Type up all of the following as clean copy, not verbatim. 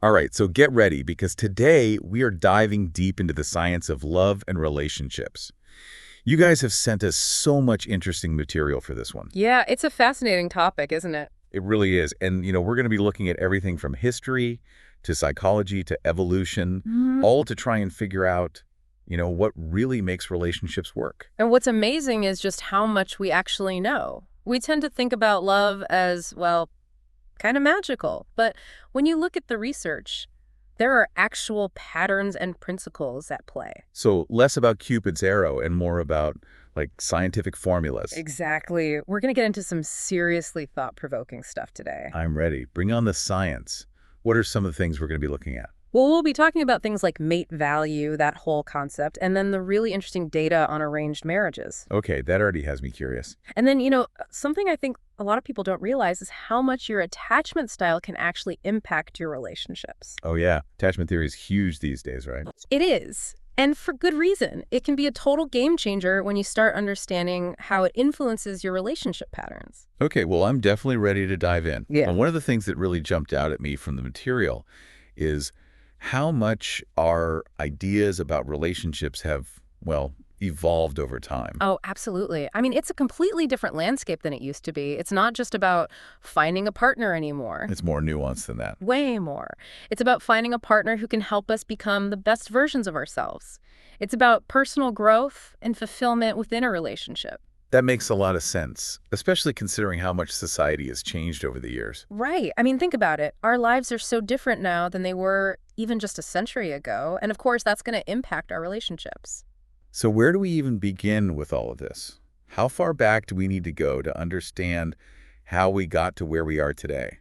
All right, so get ready because today we are diving deep into the science of love and relationships. You guys have sent us so much interesting material for this one. Yeah, it's a fascinating topic, isn't it? It really is. And, we're going to be looking at everything from history to psychology to evolution, Mhm. all to try and figure out, what really makes relationships work. And what's amazing is just how much we actually know. We tend to think about love as, well, kind of magical. But when you look at the research, there are actual patterns and principles at play. So less about Cupid's arrow and more about, like, scientific formulas. Exactly. We're going to get into some seriously thought-provoking stuff today. I'm ready. Bring on the science. What are some of the things we're going to be looking at? Well, we'll be talking about things like mate value, that whole concept, and then the really interesting data on arranged marriages. Okay, that already has me curious. And then, something I think a lot of people don't realize is how much your attachment style can actually impact your relationships. Oh yeah, attachment theory is huge these days, right? It is. And for good reason. It can be a total game changer when you start understanding how it influences your relationship patterns. Okay, well, I'm definitely ready to dive in. Yeah. And one of the things that really jumped out at me from the material is how much our ideas about relationships have, well, evolved over time. Oh, absolutely. I mean, it's a completely different landscape than it used to be. It's not just about finding a partner anymore. It's more nuanced than that. Way more. It's about finding a partner who can help us become the best versions of ourselves. It's about personal growth and fulfillment within a relationship. That makes a lot of sense, especially considering how much society has changed over the years. Right. I mean, think about it. Our lives are so different now than they were even just a century ago. And of course, that's going to impact our relationships. So where do we even begin with all of this? How far back do we need to go to understand how we got to where we are today?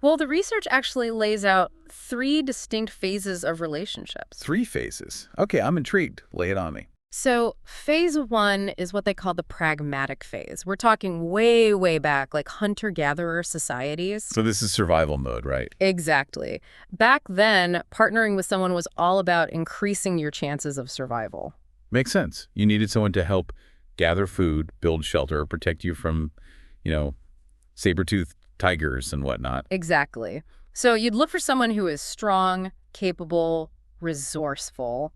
Well, the research actually lays out three distinct phases of relationships. 3 phases. Okay, I'm intrigued. Lay it on me. So phase one is what they call the pragmatic phase. We're talking way, way back, like hunter-gatherer societies. So this is survival mode, right? Exactly. Back then, partnering with someone was all about increasing your chances of survival. Makes sense. You needed someone to help gather food, build shelter, protect you from, saber-toothed tigers and whatnot. Exactly. So you'd look for someone who is strong, capable, resourceful.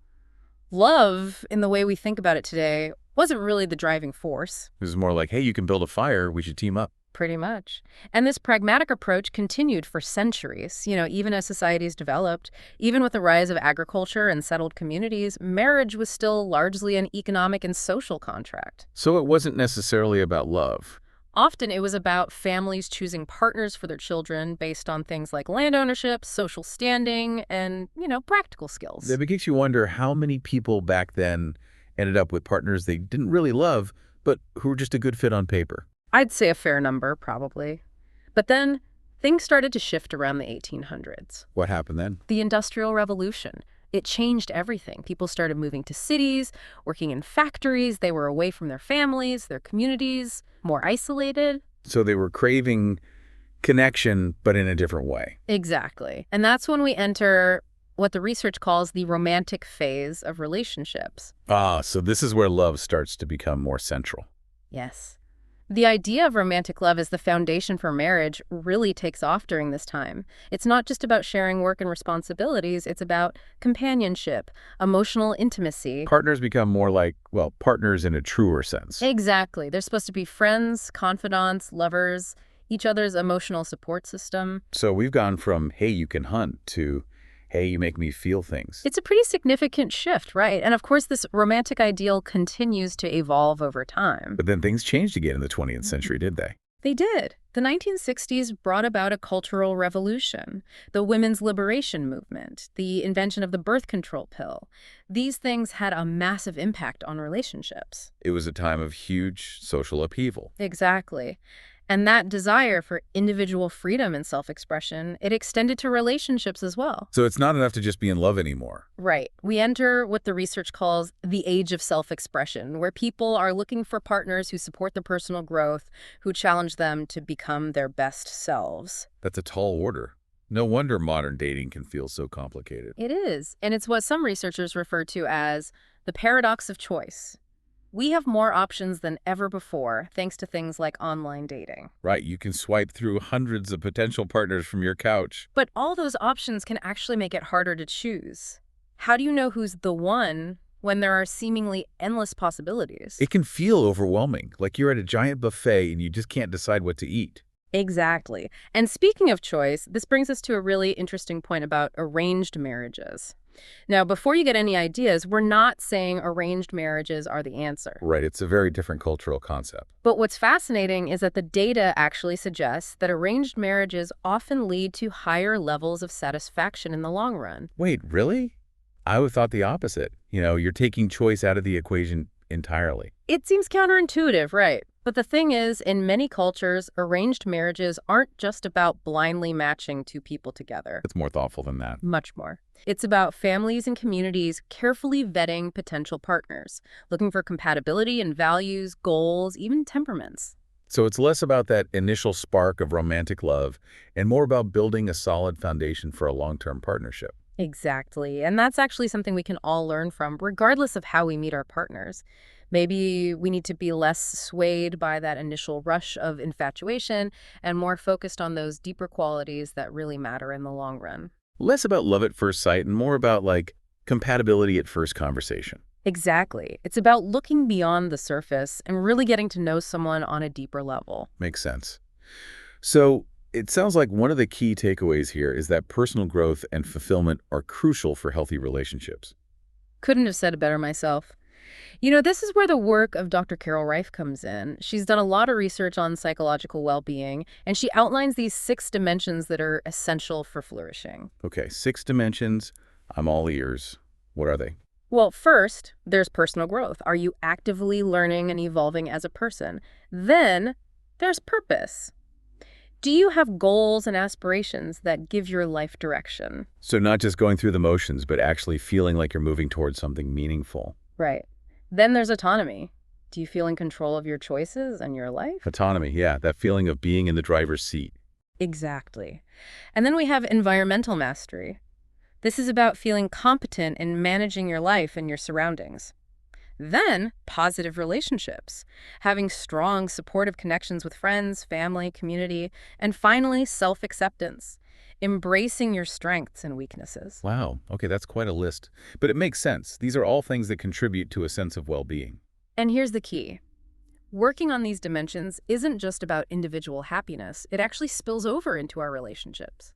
Love, in the way we think about it today, wasn't really the driving force. It was more like, hey, you can build a fire, we should team up. Pretty much. And this pragmatic approach continued for centuries. Even as societies developed, even with the rise of agriculture and settled communities, marriage was still largely an economic and social contract. So it wasn't necessarily about love. Often it was about families choosing partners for their children based on things like land ownership, social standing, and, practical skills. That makes you wonder how many people back then ended up with partners they didn't really love, but who were just a good fit on paper. I'd say a fair number, probably. But then things started to shift around the 1800s. What happened then? The Industrial Revolution. It changed everything. People started moving to cities, working in factories. They were away from their families, their communities, more isolated. So they were craving connection, but in a different way. Exactly. And that's when we enter what the research calls the romantic phase of relationships. Ah, so this is where love starts to become more central. Yes. The idea of romantic love as the foundation for marriage really takes off during this time. It's not just about sharing work and responsibilities, it's about companionship, emotional intimacy. Partners become more like, well, partners in a truer sense. Exactly. They're supposed to be friends, confidants, lovers, each other's emotional support system. So we've gone from, hey, you can hunt, to, hey, you make me feel things. It's a pretty significant shift, right? And of course, this romantic ideal continues to evolve over time. But then things changed again in the 20th century, did they? They did. The 1960s brought about a cultural revolution, the women's liberation movement, the invention of the birth control pill. These things had a massive impact on relationships. It was a time of huge social upheaval. Exactly. And that desire for individual freedom and self-expression, it extended to relationships as well. So it's not enough to just be in love anymore. Right. We enter what the research calls the age of self-expression, where people are looking for partners who support their personal growth, who challenge them to become their best selves. That's a tall order. No wonder modern dating can feel so complicated. It is. And it's what some researchers refer to as the paradox of choice. We have more options than ever before, thanks to things like online dating. Right, you can swipe through hundreds of potential partners from your couch. But all those options can actually make it harder to choose. How do you know who's the one when there are seemingly endless possibilities? It can feel overwhelming, like you're at a giant buffet and you just can't decide what to eat. Exactly. And speaking of choice, this brings us to a really interesting point about arranged marriages. Now, before you get any ideas, we're not saying arranged marriages are the answer. Right, it's a very different cultural concept. But what's fascinating is that the data actually suggests that arranged marriages often lead to higher levels of satisfaction in the long run. Wait, really? I would thought the opposite. You're taking choice out of the equation entirely. It seems counterintuitive, right? But the thing is, in many cultures, arranged marriages aren't just about blindly matching two people together. It's more thoughtful than that. Much more. It's about families and communities carefully vetting potential partners, looking for compatibility in values, goals, even temperaments. So it's less about that initial spark of romantic love and more about building a solid foundation for a long-term partnership. Exactly. And that's actually something we can all learn from, regardless of how we meet our partners. Maybe we need to be less swayed by that initial rush of infatuation and more focused on those deeper qualities that really matter in the long run. Less about love at first sight and more about, like, compatibility at first conversation. Exactly. It's about looking beyond the surface and really getting to know someone on a deeper level. Makes sense. So it sounds like one of the key takeaways here is that personal growth and fulfillment are crucial for healthy relationships. Couldn't have said it better myself. This is where the work of Dr. Carol Reif comes in. She's done a lot of research on psychological well-being, and she outlines these 6 dimensions that are essential for flourishing. Okay, 6 dimensions. I'm all ears. What are they? Well, first, there's personal growth. Are you actively learning and evolving as a person? Then, there's purpose. Do you have goals and aspirations that give your life direction? So not just going through the motions, but actually feeling like you're moving towards something meaningful. Right. Then there's autonomy. Do you feel in control of your choices and your life? Autonomy, yeah, that feeling of being in the driver's seat. Exactly. And then we have environmental mastery. This is about feeling competent in managing your life and your surroundings. Then, positive relationships, having strong, supportive connections with friends, family, community, and finally, self-acceptance, embracing your strengths and weaknesses. Wow, okay, that's quite a list. But it makes sense. These are all things that contribute to a sense of well-being. And here's the key. Working on these dimensions isn't just about individual happiness. It actually spills over into our relationships.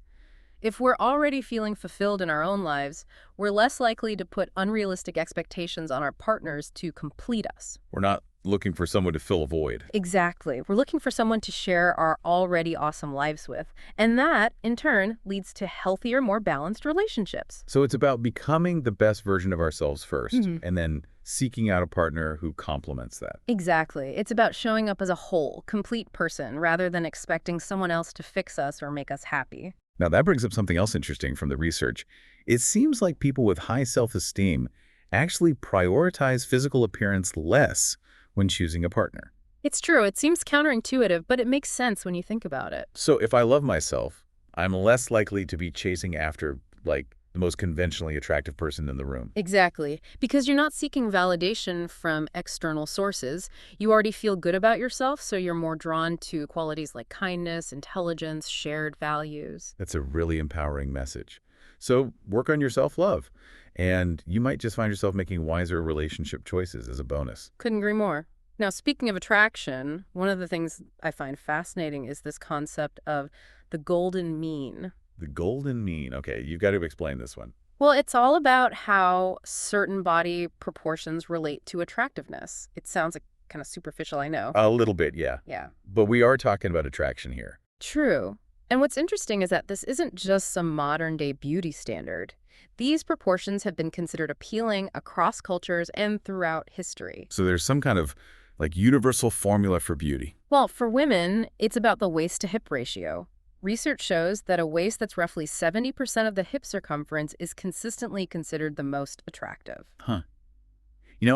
If we're already feeling fulfilled in our own lives, we're less likely to put unrealistic expectations on our partners to complete us. We're not looking for someone to fill a void. Exactly. We're looking for someone to share our already awesome lives with. And that, in turn, leads to healthier, more balanced relationships. So it's about becoming the best version of ourselves first, Mhm. and then seeking out a partner who complements that. Exactly. It's about showing up as a whole, complete person, rather than expecting someone else to fix us or make us happy. Now that brings up something else interesting from the research. It seems like people with high self-esteem actually prioritize physical appearance less when choosing a partner. It's true. It seems counterintuitive, but it makes sense when you think about it. So if I love myself, I'm less likely to be chasing after, like, the most conventionally attractive person in the room. Exactly. Because you're not seeking validation from external sources. You already feel good about yourself, so you're more drawn to qualities like kindness, intelligence, shared values. That's a really empowering message. So work on your self-love, and you might just find yourself making wiser relationship choices as a bonus. Couldn't agree more. Now, speaking of attraction, one of the things I find fascinating is this concept of the golden mean. The golden mean. Okay, you've got to explain this one. Well, it's all about how certain body proportions relate to attractiveness. It sounds like kind of superficial, I know. A little bit, yeah. Yeah. But we are talking about attraction here. True. And what's interesting is that this isn't just some modern-day beauty standard. These proportions have been considered appealing across cultures and throughout history. So there's some kind of, like, universal formula for beauty. Well, for women, it's about the waist-to-hip ratio. Research shows that a waist that's roughly 70% of the hip circumference is consistently considered the most attractive. Huh.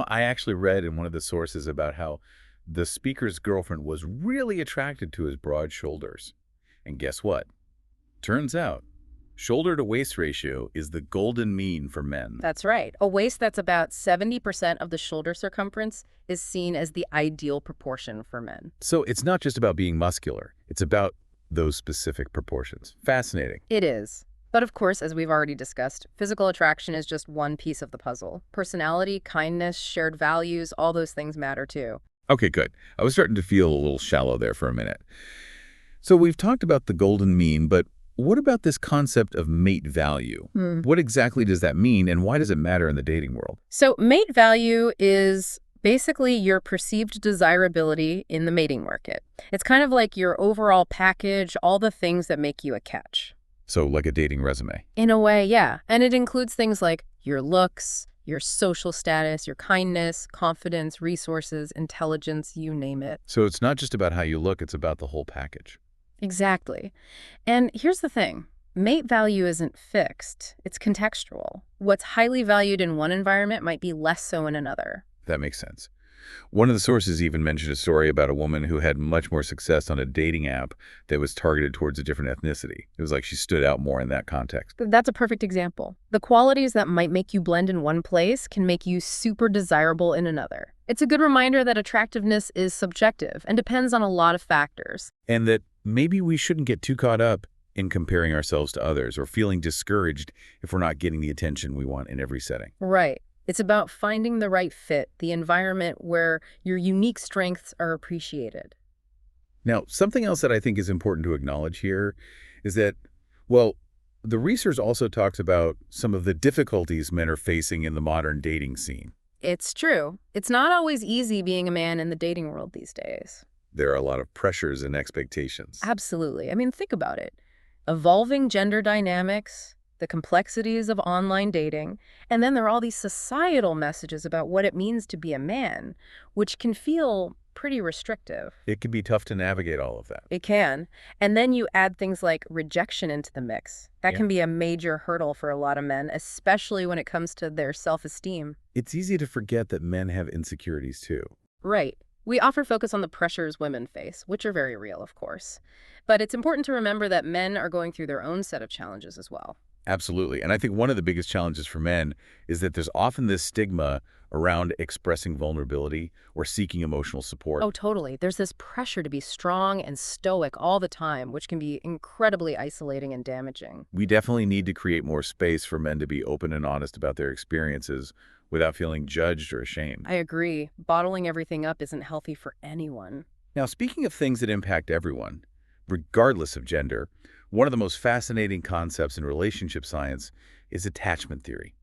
I actually read in one of the sources about how the speaker's girlfriend was really attracted to his broad shoulders. And guess what? Turns out Shoulder-to-waist ratio is the golden mean for men. That's right. A waist that's about 70% of the shoulder circumference is seen as the ideal proportion for men. So it's not just about being muscular. It's about those specific proportions. Fascinating. It is. But of course, as we've already discussed, physical attraction is just one piece of the puzzle. Personality, kindness, shared values, all those things matter too. Okay, good. I was starting to feel a little shallow there for a minute. So we've talked about the golden mean, but what about this concept of mate value? What exactly does that mean, and why does it matter in the dating world? So mate value is basically your perceived desirability in the mating market. It's kind of like your overall package, all the things that make you a catch. So like a dating resume. In a way, yeah. And it includes things like your looks, your social status, your kindness, confidence, resources, intelligence, you name it. So it's not just about how you look, it's about the whole package. Exactly. And here's the thing. Mate value isn't fixed. It's contextual. What's highly valued in one environment might be less so in another. That makes sense. One of the sources even mentioned a story about a woman who had much more success on a dating app that was targeted towards a different ethnicity. It was like she stood out more in that context. That's a perfect example. The qualities that might make you blend in one place can make you super desirable in another. It's a good reminder that attractiveness is subjective and depends on a lot of factors. And that maybe we shouldn't get too caught up in comparing ourselves to others or feeling discouraged if we're not getting the attention we want in every setting. Right. It's about finding the right fit, the environment where your unique strengths are appreciated. Now, something else that I think is important to acknowledge here is that, well, the research also talks about some of the difficulties men are facing in the modern dating scene. It's true. It's not always easy being a man in the dating world these days. There are a lot of pressures and expectations. Absolutely. I mean, think about it. Evolving gender dynamics, the complexities of online dating, and then there are all these societal messages about what it means to be a man, which can feel pretty restrictive. It can be tough to navigate all of that. It can. And then you add things like rejection into the mix. That can be a major hurdle for a lot of men, especially when it comes to their self-esteem. It's easy to forget that men have insecurities too. Right. We often focus on the pressures women face, which are very real, of course. But it's important to remember that men are going through their own set of challenges as well. Absolutely. And I think one of the biggest challenges for men is that there's often this stigma around expressing vulnerability or seeking emotional support. Oh, totally. There's this pressure to be strong and stoic all the time, which can be incredibly isolating and damaging. We definitely need to create more space for men to be open and honest about their experiences without feeling judged or ashamed. I agree. Bottling everything up isn't healthy for anyone. Now, speaking of things that impact everyone, regardless of gender, one of the most fascinating concepts in relationship science is attachment theory.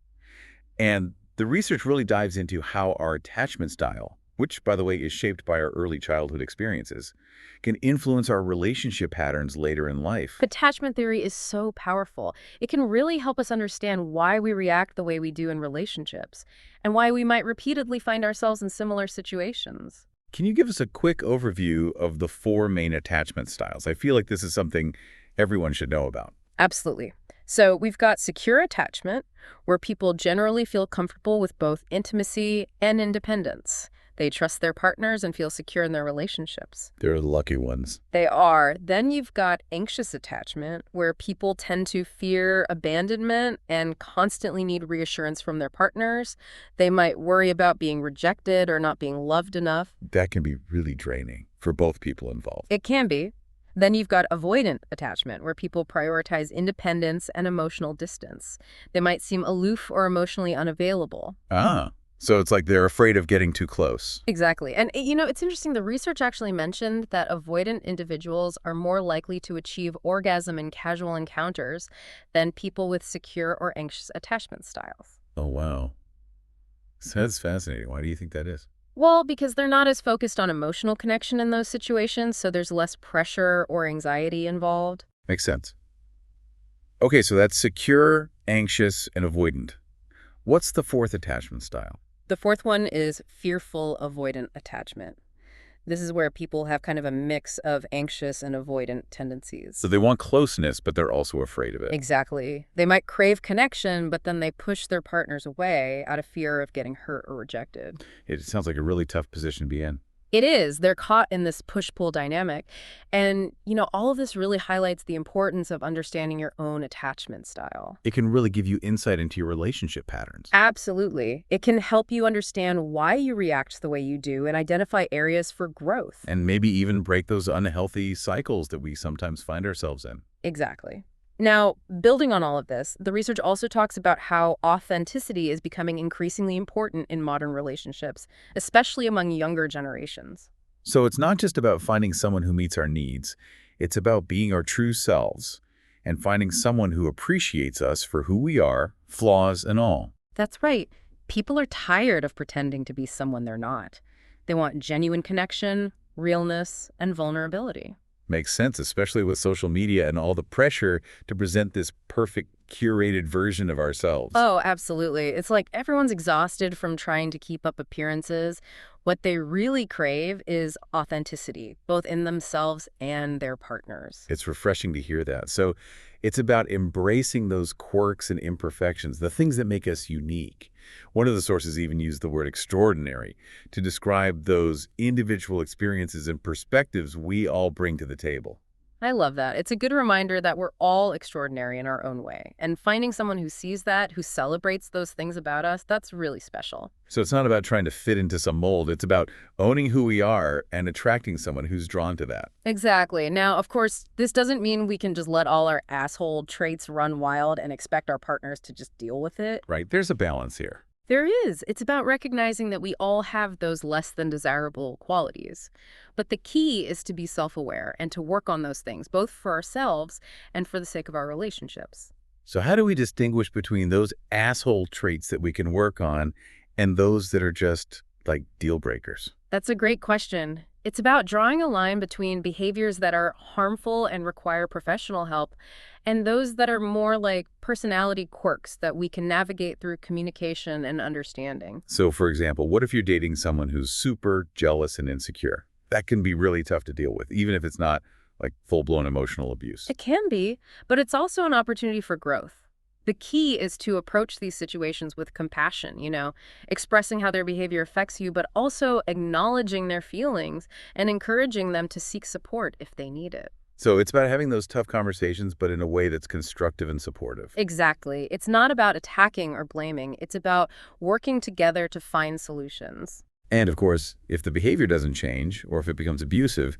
And the research really dives into how our attachment style, which, by the way, is shaped by our early childhood experiences, can influence our relationship patterns later in life. Attachment theory is so powerful. It can really help us understand why we react the way we do in relationships and why we might repeatedly find ourselves in similar situations. Can you give us a quick overview of the 4 main attachment styles? I feel like this is something everyone should know about. Absolutely. So we've got secure attachment, where people generally feel comfortable with both intimacy and independence. They trust their partners and feel secure in their relationships. They're the lucky ones. They are. Then you've got anxious attachment, where people tend to fear abandonment and constantly need reassurance from their partners. They might worry about being rejected or not being loved enough. That can be really draining for both people involved. It can be. Then you've got avoidant attachment, where people prioritize independence and emotional distance. They might seem aloof or emotionally unavailable. So it's like they're afraid of getting too close. Exactly. And, it's interesting. The research actually mentioned that avoidant individuals are more likely to achieve orgasm in casual encounters than people with secure or anxious attachment styles. Oh, wow. So that's fascinating. Why do you think that is? Well, because they're not as focused on emotional connection in those situations, so there's less pressure or anxiety involved. Makes sense. Okay, so that's secure, anxious, and avoidant. What's the 4th attachment style? The 4th one is fearful avoidant attachment. This is where people have kind of a mix of anxious and avoidant tendencies. So they want closeness, but they're also afraid of it. Exactly. They might crave connection, but then they push their partners away out of fear of getting hurt or rejected. It sounds like a really tough position to be in. It is. They're caught in this push-pull dynamic. And, all of this really highlights the importance of understanding your own attachment style. It can really give you insight into your relationship patterns. Absolutely. It can help you understand why you react the way you do and identify areas for growth. And maybe even break those unhealthy cycles that we sometimes find ourselves in. Exactly. Now, building on all of this, the research also talks about how authenticity is becoming increasingly important in modern relationships, especially among younger generations. So it's not just about finding someone who meets our needs. It's about being our true selves and finding someone who appreciates us for who we are, flaws and all. That's right. People are tired of pretending to be someone they're not. They want genuine connection, realness, and vulnerability. Makes sense, especially with social media and all the pressure to present this perfect, curated version of ourselves. Oh, absolutely. It's like everyone's exhausted from trying to keep up appearances. What they really crave is authenticity, both in themselves and their partners. It's refreshing to hear that. So it's about embracing those quirks and imperfections, the things that make us unique. One of the sources even used the word extraordinary to describe those individual experiences and perspectives we all bring to the table. I love that. It's a good reminder that we're all extraordinary in our own way. And finding someone who sees that, who celebrates those things about us, that's really special. So it's not about trying to fit into some mold. It's about owning who we are and attracting someone who's drawn to that. Exactly. Now, of course, this doesn't mean we can just let all our asshole traits run wild and expect our partners to just deal with it. Right? There's a balance here. There is. It's about recognizing that we all have those less than desirable qualities. But the key is to be self-aware and to work on those things, both for ourselves and for the sake of our relationships. So how do we distinguish between those asshole traits that we can work on and those that are just like deal breakers? That's a great question. It's about drawing a line between behaviors that are harmful and require professional help and those that are more like personality quirks that we can navigate through communication and understanding. So for example, what if you're dating someone who's super jealous and insecure? That can be really tough to deal with, even if it's not like full-blown emotional abuse. It can be, but it's also an opportunity for growth. The key is to approach these situations with compassion, expressing how their behavior affects you, but also acknowledging their feelings and encouraging them to seek support if they need it. So it's about having those tough conversations, but in a way that's constructive and supportive. Exactly. It's not about attacking or blaming. It's about working together to find solutions. And of course, if the behavior doesn't change or if it becomes abusive,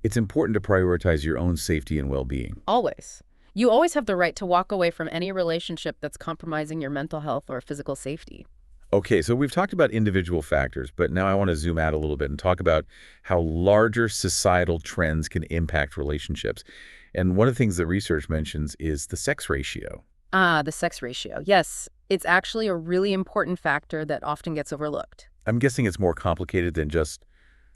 it's important to prioritize your own safety and well-being. Always. You always have the right to walk away from any relationship that's compromising your mental health or physical safety. Okay, so we've talked about individual factors, but now I want to zoom out a little bit and talk about how larger societal trends can impact relationships. And one of the things that research mentions is the sex ratio. Ah, the sex ratio. Yes, it's actually a really important factor that often gets overlooked. I'm guessing it's more complicated than just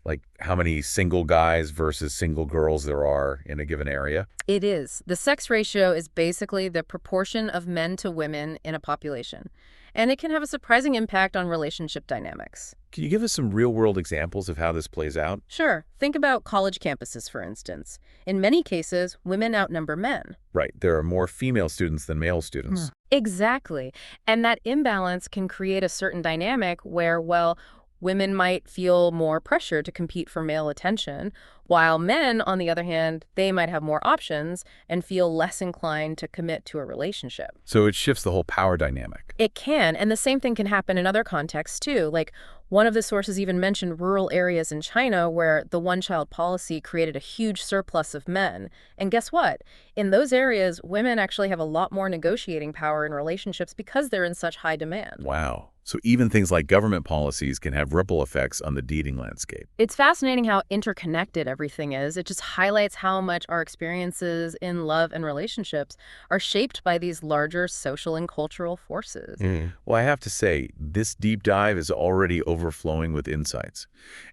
like how many single guys versus single girls there are in a given area. It is. The sex ratio is basically the proportion of men to women in a population, and it can have a surprising impact on relationship dynamics. Can you give us some real-world examples of how this plays out? Sure. Think about college campuses, for instance. In many cases, women outnumber men. Right, there are more female students than male students. Exactly. And that imbalance can create a certain dynamic where, well, women might feel more pressure to compete for male attention, while men, on the other hand, they might have more options and feel less inclined to commit to a relationship. So it shifts the whole power dynamic. It can, and the same thing can happen in other contexts too. Like, one of the sources even mentioned rural areas in China where the one-child policy created a huge surplus of men. And guess what? In those areas, women actually have a lot more negotiating power in relationships because they're in such high demand. Wow. So even things like government policies can have ripple effects on the dating landscape. It's fascinating how interconnected everything is. It just highlights how much our experiences in love and relationships are shaped by these larger social and cultural forces. Well, I have to say, this deep dive is already overflowing with insights.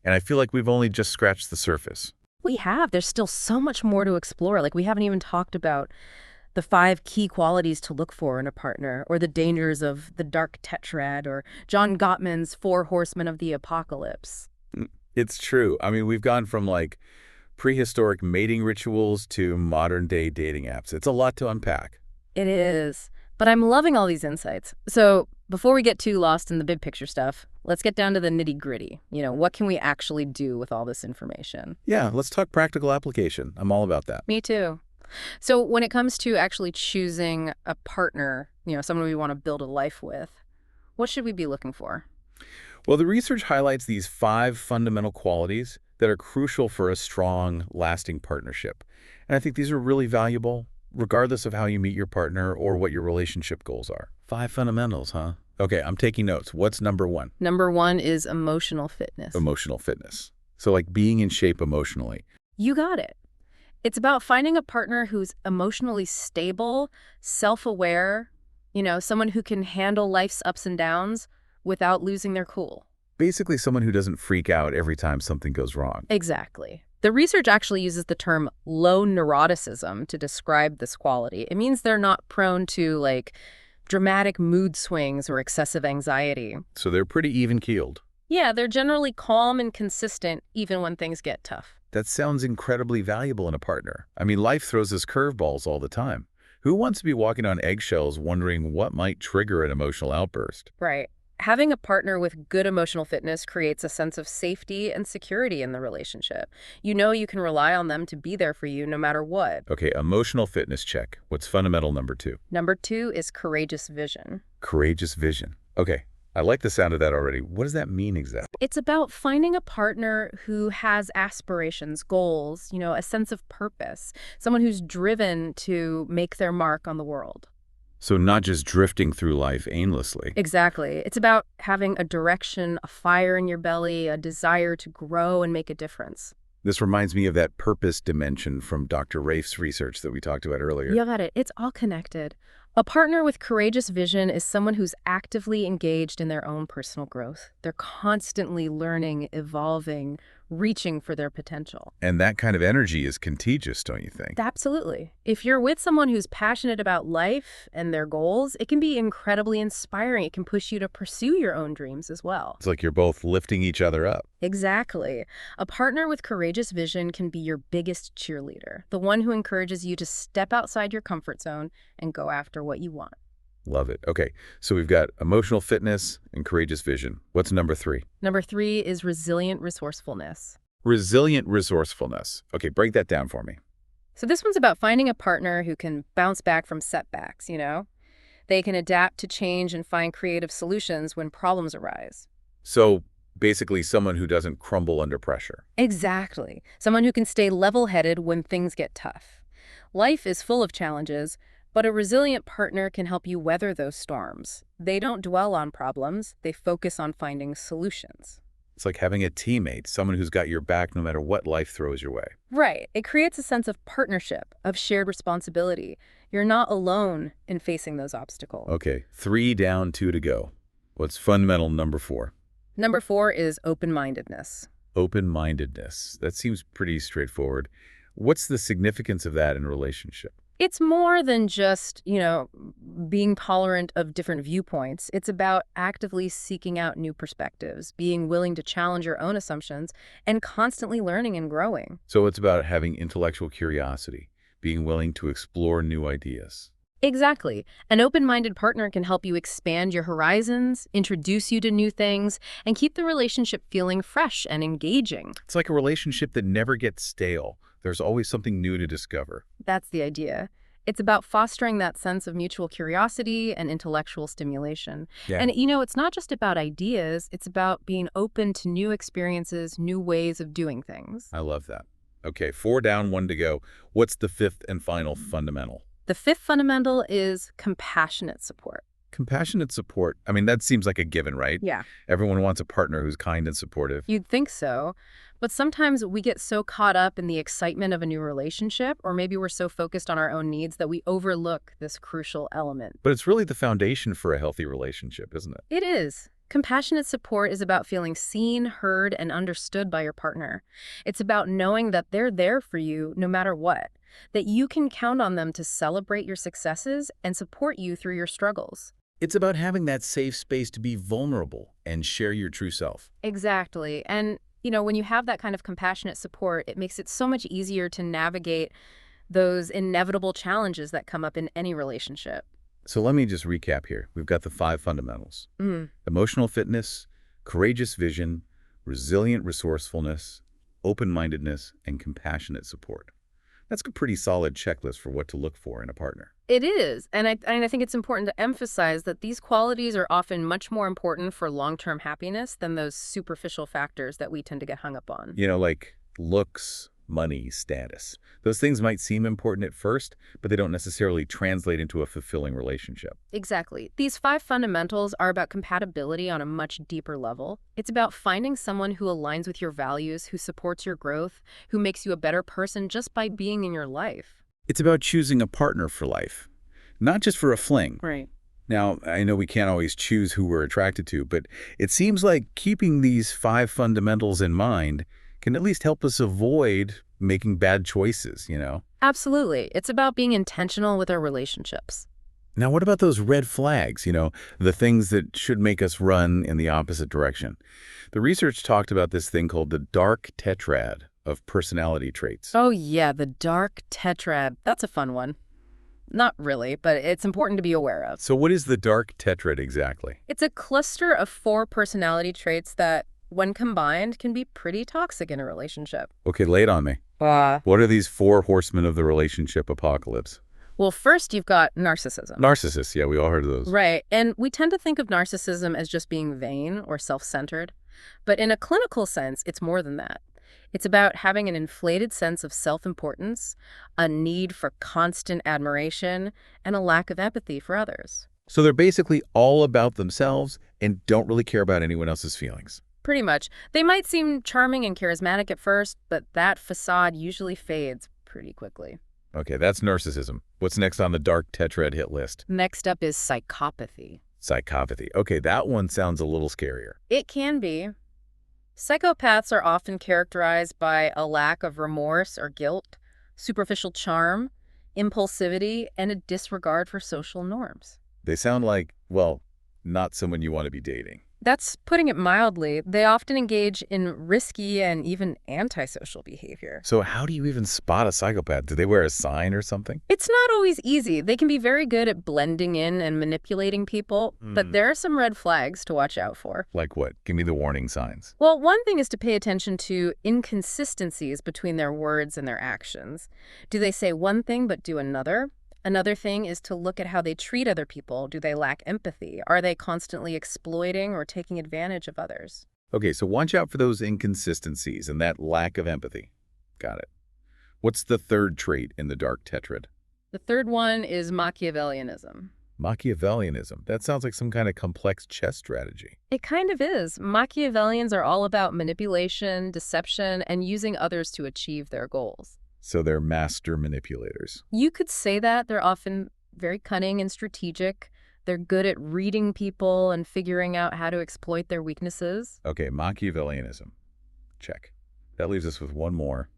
And I feel like we've only just scratched the surface. We have. There's still so much more to explore. Like, we haven't even talked about the 5 key qualities to look for in a partner, or the dangers of the dark tetrad, or John Gottman's 4 horsemen of the apocalypse. It's true. I mean, we've gone from like prehistoric mating rituals to modern day dating apps. It's a lot to unpack. It is. But I'm loving all these insights. So Before we get too lost in the big picture stuff, let's get down to the nitty-gritty. What can we actually do with all this information? Yeah, let's talk practical application. I'm all about that. Me too. So when it comes to actually choosing a partner, someone we want to build a life with, what should we be looking for? Well, the research highlights these 5 fundamental qualities that are crucial for a strong, lasting partnership. And I think these are really valuable, regardless of how you meet your partner or what your relationship goals are. 5 fundamentals, huh? Okay, I'm taking notes. What's number 1? Number 1 is emotional fitness. Emotional fitness. So like being in shape emotionally. You got it. It's about finding a partner who's emotionally stable, self-aware, someone who can handle life's ups and downs without losing their cool. Basically someone who doesn't freak out every time something goes wrong. Exactly. The research actually uses the term low neuroticism to describe this quality. It means they're not prone to, dramatic mood swings or excessive anxiety. So they're pretty even-keeled. Yeah, they're generally calm and consistent even when things get tough. That sounds incredibly valuable in a partner. I mean, life throws us curveballs all the time. Who wants to be walking on eggshells wondering what might trigger an emotional outburst? Right. Having a partner with good emotional fitness creates a sense of safety and security in the relationship. You can rely on them to be there for you no matter what. Okay, emotional fitness check. What's fundamental number 2? Number 2 is courageous vision. Courageous vision. Okay, I like the sound of that already. What does that mean exactly? It's about finding a partner who has aspirations, goals, a sense of purpose, someone who's driven to make their mark on the world. So not just drifting through life aimlessly. Exactly. It's about having a direction, a fire in your belly, a desire to grow and make a difference. This reminds me of that purpose dimension from Dr. Rafe's research that we talked about earlier. You got it. It's all connected. A partner with courageous vision is someone who's actively engaged in their own personal growth. They're constantly learning, evolving, reaching for their potential. And that kind of energy is contagious, don't you think? Absolutely. If you're with someone who's passionate about life and their goals, it can be incredibly inspiring. It can push you to pursue your own dreams as well. It's like you're both lifting each other up. Exactly. A partner with courageous vision can be your biggest cheerleader, the one who encourages you to step outside your comfort zone and go after what you want. Love it. Okay, so we've got emotional fitness and courageous vision. What's number 3? Number 3 is resilient resourcefulness. Resilient resourcefulness. Okay, break that down for me. So this one's about finding a partner who can bounce back from setbacks, They can adapt to change and find creative solutions when problems arise. So basically someone who doesn't crumble under pressure. Exactly. Someone who can stay level-headed when things get tough. Life is full of challenges, but a resilient partner can help you weather those storms. They don't dwell on problems, they focus on finding solutions. It's like having a teammate, someone who's got your back no matter what life throws your way. Right. It creates a sense of partnership, of shared responsibility. You're not alone in facing those obstacles. Okay, 3 down, 2 to go. What's fundamental number 4? Number 4 is open-mindedness. Open-mindedness. That seems pretty straightforward. What's the significance of that in a relationship? It's more than just, being tolerant of different viewpoints. It's about actively seeking out new perspectives, being willing to challenge your own assumptions, and constantly learning and growing. So it's about having intellectual curiosity, being willing to explore new ideas. Exactly. An open-minded partner can help you expand your horizons, introduce you to new things, and keep the relationship feeling fresh and engaging. It's like a relationship that never gets stale. There's always something new to discover. That's the idea. It's about fostering that sense of mutual curiosity and intellectual stimulation. Yeah. And, it's not just about ideas. It's about being open to new experiences, new ways of doing things. I love that. Okay, 4 down, 1 to go. What's the 5th and final fundamental? The 5th fundamental is compassionate support. Compassionate support. I mean, that seems like a given, right? Yeah. Everyone wants a partner who's kind and supportive. You'd think so. But sometimes we get so caught up in the excitement of a new relationship, or maybe we're so focused on our own needs that we overlook this crucial element. But it's really the foundation for a healthy relationship, isn't it? It is. Compassionate support is about feeling seen, heard, and understood by your partner. It's about knowing that they're there for you no matter what, that you can count on them to celebrate your successes and support you through your struggles. It's about having that safe space to be vulnerable and share your true self. Exactly. And when you have that kind of compassionate support, it makes it so much easier to navigate those inevitable challenges that come up in any relationship. So let me just recap here. We've got the 5 fundamentals: Mm. emotional fitness, courageous vision, resilient resourcefulness, open-mindedness, and compassionate support. That's a pretty solid checklist for what to look for in a partner. It is, and I think it's important to emphasize that these qualities are often much more important for long-term happiness than those superficial factors that we tend to get hung up on. Like looks, money, status. Those things might seem important at first, but they don't necessarily translate into a fulfilling relationship. Exactly. These 5 fundamentals are about compatibility on a much deeper level. It's about finding someone who aligns with your values, who supports your growth, who makes you a better person just by being in your life. It's about choosing a partner for life, not just for a fling. Right. Now, I know we can't always choose who we're attracted to, but it seems like keeping these 5 fundamentals in mind can at least help us avoid making bad choices. Absolutely. It's about being intentional with our relationships. Now, what about those red flags, the things that should make us run in the opposite direction? The research talked about this thing called the dark tetrad of personality traits. Oh yeah, the dark tetrad. That's a fun one. Not really, but it's important to be aware of. So what is the dark tetrad exactly? It's a cluster of 4 personality traits that, when combined, can be pretty toxic in a relationship. Okay, lay it on me. What are these 4 horsemen of the relationship apocalypse? Well, first you've got narcissism. Narcissists, yeah, we all heard of those. Right, and we tend to think of narcissism as just being vain or self-centered. But in a clinical sense, it's more than that. It's about having an inflated sense of self-importance, a need for constant admiration, and a lack of empathy for others. So they're basically all about themselves and don't really care about anyone else's feelings. Pretty much. They might seem charming and charismatic at first, but that facade usually fades pretty quickly. Okay, that's narcissism. What's next on the dark tetrad hit list? Next up is psychopathy. Psychopathy. Okay, that one sounds a little scarier. It can be. Psychopaths are often characterized by a lack of remorse or guilt, superficial charm, impulsivity, and a disregard for social norms. They sound like, well, not someone you want to be dating. That's putting it mildly. They often engage in risky and even antisocial behavior. So how do you even spot a psychopath? Do they wear a sign or something? It's not always easy. They can be very good at blending in and manipulating people, but there are some red flags to watch out for. Like what? Give me the warning signs. Well, one thing is to pay attention to inconsistencies between their words and their actions. Do they say one thing but do another? Another thing is to look at how they treat other people. Do they lack empathy? Are they constantly exploiting or taking advantage of others? Okay, so watch out for those inconsistencies and that lack of empathy. Got it. What's the third trait in the dark tetrad? The third one is Machiavellianism. Machiavellianism. That sounds like some kind of complex chess strategy. It kind of is. Machiavellians are all about manipulation, deception, and using others to achieve their goals. So they're master manipulators. You could say that. They're often very cunning and strategic. They're good at reading people and figuring out how to exploit their weaknesses. Okay, Machiavellianism. Check. That leaves us with one more.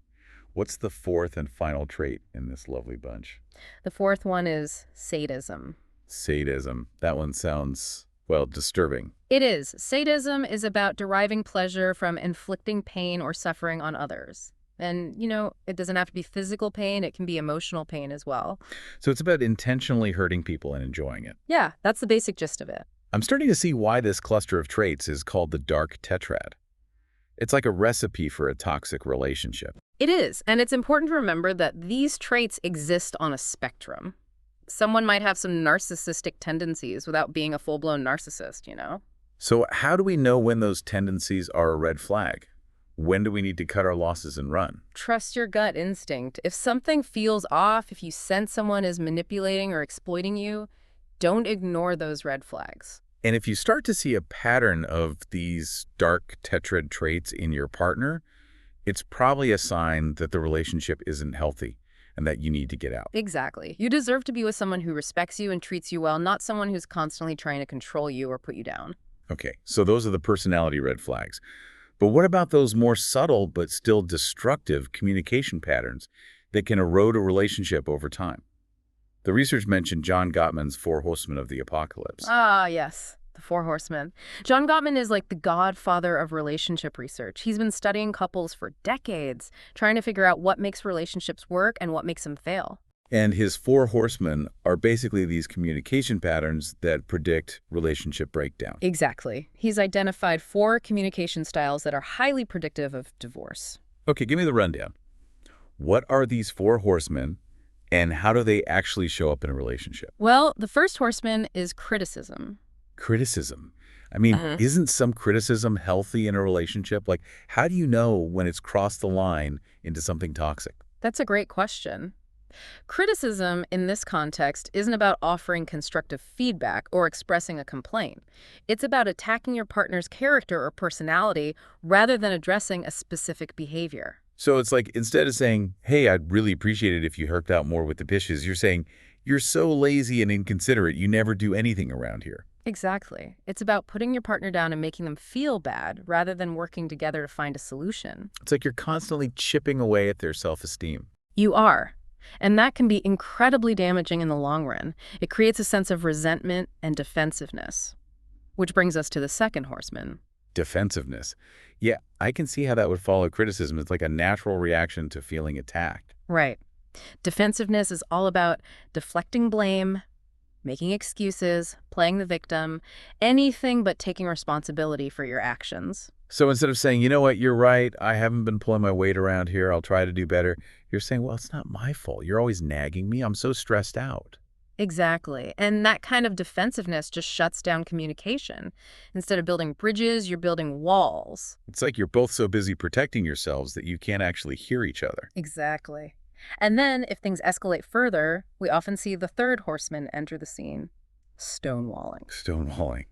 What's the fourth and final trait in this lovely bunch? The fourth one is sadism. Sadism. That one sounds, well, disturbing. It is. Sadism is about deriving pleasure from inflicting pain or suffering on others. And, it doesn't have to be physical pain. It can be emotional pain as well. So it's about intentionally hurting people and enjoying it. Yeah, that's the basic gist of it. I'm starting to see why this cluster of traits is called the dark tetrad. It's like a recipe for a toxic relationship. It is. And it's important to remember that these traits exist on a spectrum. Someone might have some narcissistic tendencies without being a full-blown narcissist. So how do we know when those tendencies are a red flag? When do we need to cut our losses and run? Trust your gut instinct. If something feels off, if you sense someone is manipulating or exploiting you, don't ignore those red flags. And if you start to see a pattern of these dark tetrad traits in your partner, it's probably a sign that the relationship isn't healthy and that you need to get out. Exactly. You deserve to be with someone who respects you and treats you well, not someone who's constantly trying to control you or put you down. Okay, so those are the personality red flags. But what about those more subtle but still destructive communication patterns that can erode a relationship over time? The research mentioned John Gottman's 4 horsemen of the apocalypse. Ah, yes. The 4 horsemen. John Gottman is like the godfather of relationship research. He's been studying couples for decades, trying to figure out what makes relationships work and what makes them fail. And his four horsemen are basically these communication patterns that predict relationship breakdown. Exactly. He's identified 4 communication styles that are highly predictive of divorce. Okay, give me the rundown. What are these four horsemen, and how do they actually show up in a relationship? Well, the first horseman is criticism. Criticism. I mean, isn't some criticism healthy in a relationship? Like, how do you know when it's crossed the line into something toxic? That's a great question. Criticism in this context isn't about offering constructive feedback or expressing a complaint. It's about attacking your partner's character or personality rather than addressing a specific behavior. So it's like, instead of saying, hey, I'd really appreciate it if you helped out more with the dishes, you're saying, you're so lazy and inconsiderate, you never do anything around here. Exactly. It's about putting your partner down and making them feel bad rather than working together to find a solution. It's like you're constantly chipping away at their self-esteem. You are. And that can be incredibly damaging in the long run. It creates a sense of resentment and defensiveness. Which brings us to the second horseman. Defensiveness. Yeah, I can see how that would follow criticism. It's like a natural reaction to feeling attacked. Right. Defensiveness is all about deflecting blame, making excuses, playing the victim, anything but taking responsibility for your actions. So instead of saying, you know what, you're right, I haven't been pulling my weight around here, I'll try to do better, you're saying, well, it's not my fault. You're always nagging me. I'm so stressed out. Exactly. And that kind of defensiveness just shuts down communication. Instead of building bridges, you're building walls. It's like you're both so busy protecting yourselves that you can't actually hear each other. Exactly. And then, if things escalate further, we often see the third horseman enter the scene. Stonewalling. Stonewalling.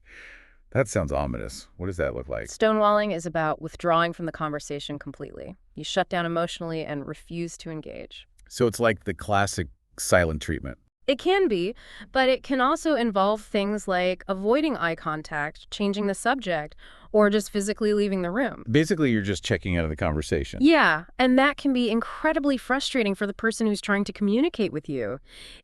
That sounds ominous. What does that look like? Stonewalling is about withdrawing from the conversation completely. You shut down emotionally and refuse to engage. So it's like the classic silent treatment. It can be, but it can also involve things like avoiding eye contact, changing the subject, or just physically leaving the room. Basically, you're just checking out of the conversation. Yeah, and that can be incredibly frustrating for the person who's trying to communicate with you.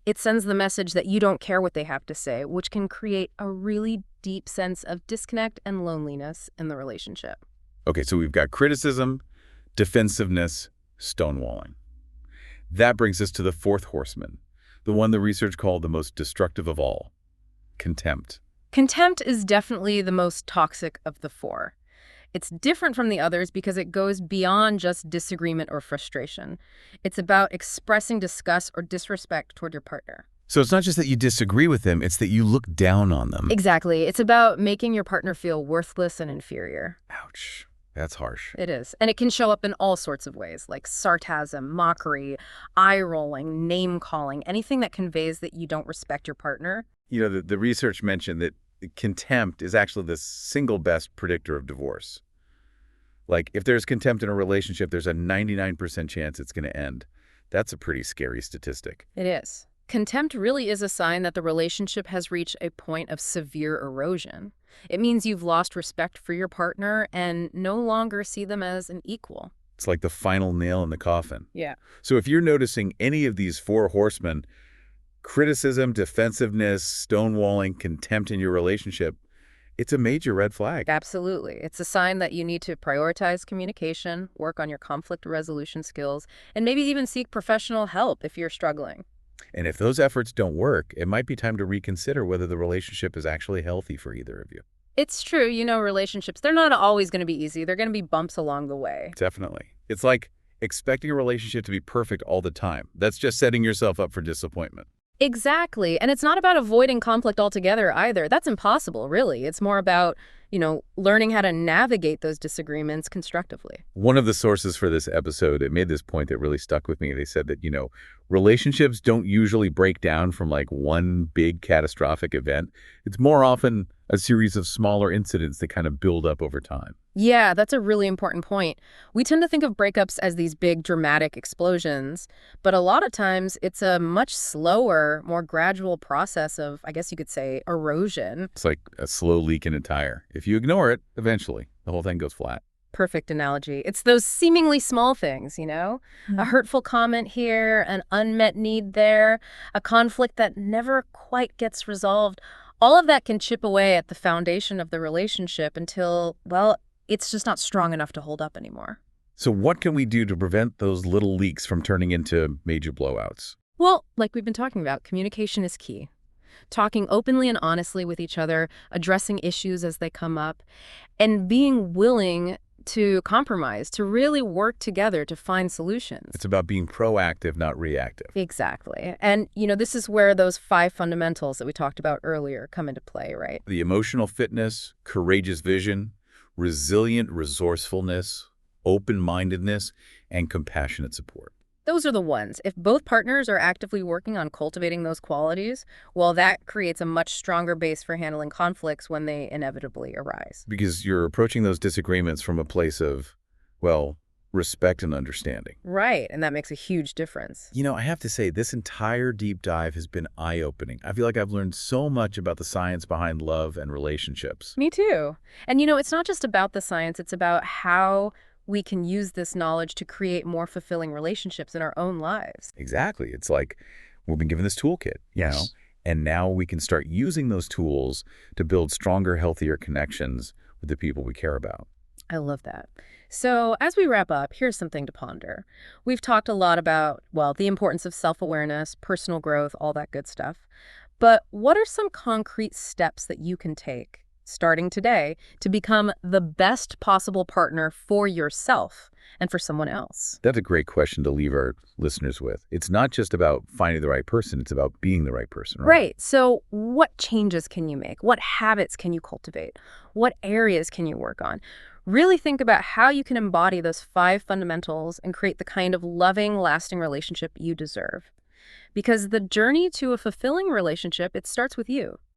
It sends the message that you don't care what they have to say, which can create a really deep sense of disconnect and loneliness in the relationship. Okay, so we've got criticism, defensiveness, stonewalling. That brings us to the fourth horseman, the one the research called the most destructive of all, contempt. Contempt is definitely the most toxic of the 4. It's different from the others because it goes beyond just disagreement or frustration. It's about expressing disgust or disrespect toward your partner. So it's not just that you disagree with them, it's that you look down on them. Exactly. It's about making your partner feel worthless and inferior. Ouch. That's harsh. It is. And it can show up in all sorts of ways, like sarcasm, mockery, eye-rolling, name-calling, anything that conveys that you don't respect your partner. You know, the research mentioned that contempt is actually the single best predictor of divorce. Like, if there's contempt in a relationship, there's a 99% chance it's going to end. That's a pretty scary statistic. It is. Contempt really is a sign that the relationship has reached a point of severe erosion. It means you've lost respect for your partner and no longer see them as an equal. It's like the final nail in the coffin. Yeah. So if you're noticing any of these four horsemen, criticism, defensiveness, stonewalling, contempt in your relationship, it's a major red flag. Absolutely. It's a sign that you need to prioritize communication, work on your conflict resolution skills, and maybe even seek professional help if you're struggling. And if those efforts don't work, it might be time to reconsider whether the relationship is actually healthy for either of you. It's true, relationships, they're not always going to be easy. They're going to be bumps along the way. Definitely. It's like expecting a relationship to be perfect all the time. That's just setting yourself up for disappointment. Exactly. And it's not about avoiding conflict altogether either. That's impossible, really. It's more about, learning how to navigate those disagreements constructively. One of the sources for this episode, it made this point that really stuck with me. They said that, relationships don't usually break down from like one big catastrophic event. It's more often a series of smaller incidents that kind of build up over time. Yeah, that's a really important point. We tend to think of breakups as these big dramatic explosions, but a lot of times it's a much slower, more gradual process of, I guess you could say, erosion. It's like a slow leak in a tire. If you ignore it, eventually the whole thing goes flat. Perfect analogy. It's those seemingly small things, A hurtful comment here, an unmet need there, a conflict that never quite gets resolved. All of that can chip away at the foundation of the relationship until, well, it's just not strong enough to hold up anymore. So what can we do to prevent those little leaks from turning into major blowouts? Well, like we've been talking about, communication is key. Talking openly and honestly with each other, addressing issues as they come up, and being willing to compromise, to really work together to find solutions. It's about being proactive, not reactive. Exactly. And, this is where those 5 fundamentals that we talked about earlier come into play, right? The emotional fitness, courageous vision, resilient resourcefulness, open-mindedness, and compassionate support. Those are the ones. If both partners are actively working on cultivating those qualities, well, that creates a much stronger base for handling conflicts when they inevitably arise. Because you're approaching those disagreements from a place of, well, respect and understanding. Right, and that makes a huge difference. I have to say, this entire deep dive has been eye-opening. I feel like I've learned so much about the science behind love and relationships. Me too. And it's not just about the science, it's about how we can use this knowledge to create more fulfilling relationships in our own lives. Exactly. It's like we've been given this toolkit, Yes. and now we can start using those tools to build stronger, healthier connections with the people we care about. I love that. So as we wrap up, here's something to ponder. We've talked a lot about, well, the importance of self-awareness, personal growth, all that good stuff. But what are some concrete steps that you can take, starting today, to become the best possible partner for yourself and for someone else? That's a great question to leave our listeners with. It's not just about finding the right person. It's about being the right person, right? Right. So what changes can you make? What habits can you cultivate? What areas can you work on? Really think about how you can embody those 5 fundamentals and create the kind of loving, lasting relationship you deserve. Because the journey to a fulfilling relationship, it starts with you.